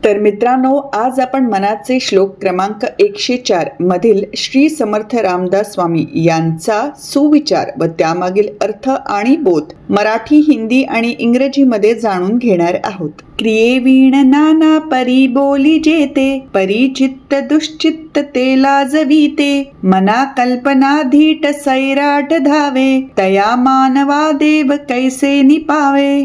तर मित्रांनो, आज आपण मनाचे श्लोक क्रमांक 104 मधील श्री समर्थ रामदास स्वामी यांचा सुविचार व त्यामागील अर्थ आणि बोध मराठी, हिंदी आणि इंग्रजीमध्ये जाणून घेणार आहोत. क्रियेवीण नाना परी बोली जेते, परिचित्त दुश्चित्त ते लाजवीते, मना कल्पना धीट सैराट धावे, तया मानवा देव कैसे निपावे.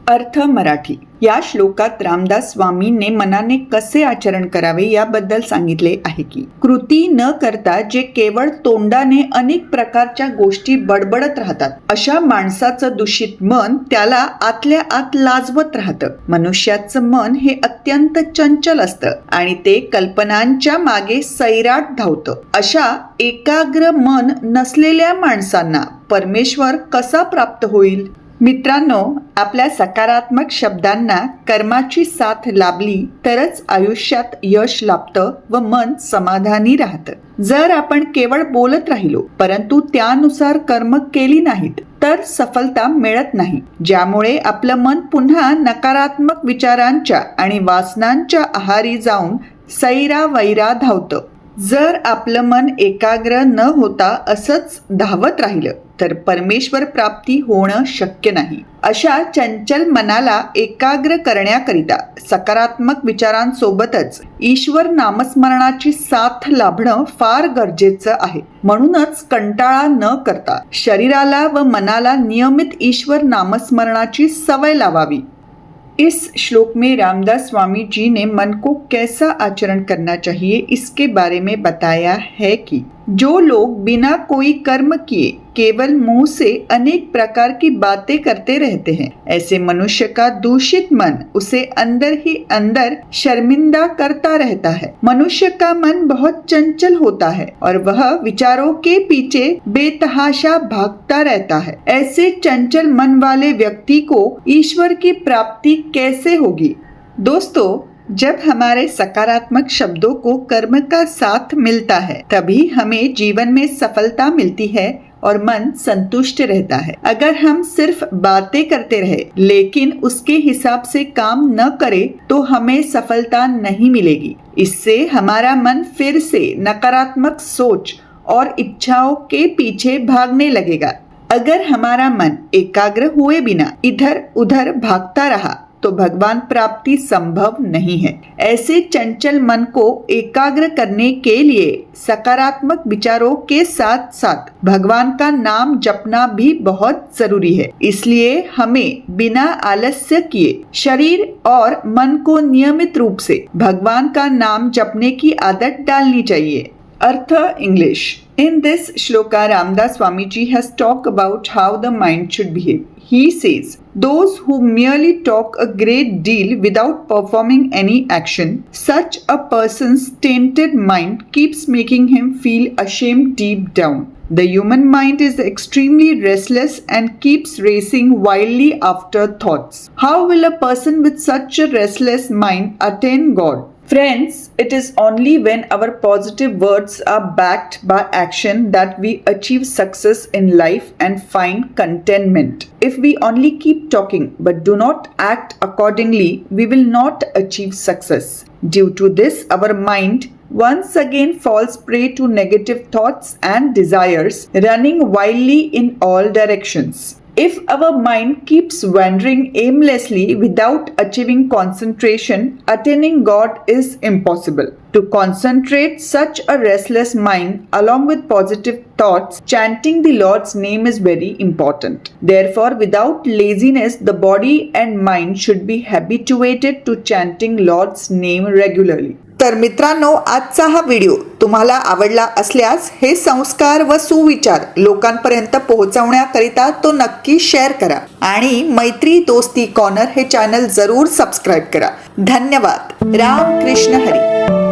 अर्थ मराठी. या श्लोकात रामदास स्वामींनी मनाने कसे आचरण करावे याबद्दल सांगितले आहे की कृती न करता जे केवळ तोंडाने अनेक प्रकारच्या गोष्टी बडबडत राहतात अशा माणसाचं दूषित मन त्याला आतल्या आत लाजवत राहतं. मनुष्याचं मन हे अत्यंत चंचल असतं आणि ते कल्पनांच्या मागे सैराट धावतं. अशा एकाग्र मन नसलेल्या माणसांना परमेश्वर कसा प्राप्त होईल? मित्रांनो, आपल्या सकारात्मक शब्दांना कर्माची साथ लाभली तरच आयुष्यात यश लाभतं व मन समाधानी राहतं. जर आपण केवळ बोलत राहिलो परंतु त्यानुसार कर्म केली नाहीत तर सफलता मिळत नाही, ज्यामुळे आपलं मन पुन्हा नकारात्मक विचारांच्या आणि वासनांच्या आहारी जाऊन सैरा वैरा धावतं. जर आपलं मन एकाग्र न होता असंच धावत राहिलं तर परमेश्वर प्राप्ती होणं शक्य नाही. अशा चंचल मनाला एकाग्र करण्याकरिता सकारात्मक विचारांसोबतच ईश्वर नामस्मरणाची साथ लाभणं फार गरजेचं आहे. म्हणूनच कंटाळा न करता शरीराला व मनाला नियमित ईश्वर नामस्मरणाची सवय लावावी. इस श्लोक में रामदास स्वामी जी ने मन को कैसा आचरण करना चाहिए इसके बारे में बताया है कि जो लोग बिना कोई कर्म किए केवल मुंह से अनेक प्रकार की बातें करते रहते हैं, ऐसे मनुष्य का दूषित मन उसे अंदर ही अंदर शर्मिंदा करता रहता है. मनुष्य का मन बहुत चंचल होता है और वह विचारों के पीछे बेतहाशा भागता रहता है. ऐसे चंचल मन वाले व्यक्ति को ईश्वर की प्राप्ति कैसे होगी? दोस्तों, जब हमारे सकारात्मक शब्दों को कर्म का साथ मिलता है तभी हमें जीवन में सफलता मिलती है और मन संतुष्ट रहता है. अगर हम सिर्फ बातें करते रहे लेकिन उसके हिसाब से काम न करें तो हमें सफलता नहीं मिलेगी. इससे हमारा मन फिर से नकारात्मक सोच और इच्छाओं के पीछे भागने लगेगा. अगर हमारा मन एकाग्र हुए बिना इधर उधर भागता रहा तो भगवान प्राप्ति संभव नहीं है. ऐसे चंचल मन को एकाग्र करने के लिए सकारात्मक विचारों के साथ साथ भगवान का नाम जपना भी बहुत जरूरी है. इसलिए हमें बिना आलस्य किए शरीर और मन को नियमित रूप से भगवान का नाम जपने की आदत डालनी चाहिए. अर्थ English. In this shloka, Ramdas Swamiji has talked about how the mind should behave. He says, those who merely talk a great deal without performing any action, such a person's tainted mind keeps making him feel ashamed deep down. The human mind is extremely restless and keeps racing wildly after thoughts. How will a person with such a restless mind attain God? Friends, it is only when our positive words are backed by action that we achieve success in life and find contentment. If we only keep talking but do not act accordingly, we will not achieve success. Due to this, our mind once again falls prey to negative thoughts and desires, running wildly in all directions. If our mind keeps wandering aimlessly without achieving concentration, attaining God is impossible. To concentrate such a restless mind along with positive thoughts, chanting the Lord's name is very important. Therefore, without laziness, the body and mind should be habituated to chanting Lord's name regularly. तर मित्रांनो, आजचा हा video तुम्हाला आवडला असल्यास हे संस्कार व सुविचार लोकांपर्यंत पोहोचवण्याकरिता तो नक्की शेअर करा आणि मैत्री दोस्ती कॉर्नर हे चॅनल जरूर सबस्क्राईब करा. धन्यवाद. राम कृष्ण हरी.